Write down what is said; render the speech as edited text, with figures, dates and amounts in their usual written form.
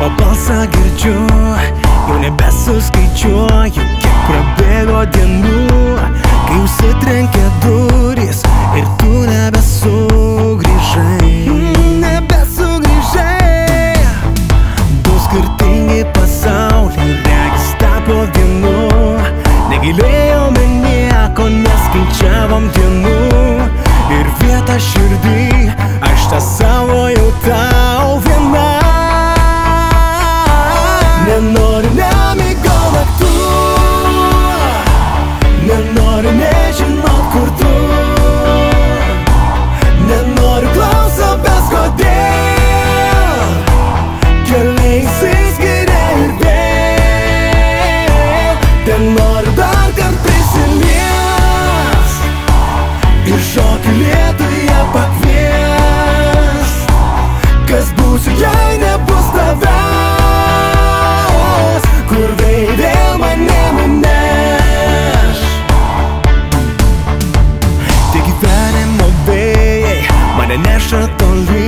Tavo balsą girdžiu, jau nebesuskaičiuoju, kiek prabėgo dienų, kai užsitrenkė durys ir tu nebesugrįžai. Du skirtingi pasauliai regis tapo vienu, negailėjome nieko, neskaičiavom dienų ir vietą širdį aš tą savo jau tau viena. Nenoriu nemigo naktų, nenoriu nežinot kur tu, nenoriu klausomės kodėl keliai išsiskiria ir vėl. Nenoriu dar kart prisiliest ir šokį lietuje pakviest. Kas būsiu, jei nebus tavęs, kur vėl mane nuneš. Tie gyvenimo vėjai mane neša toli,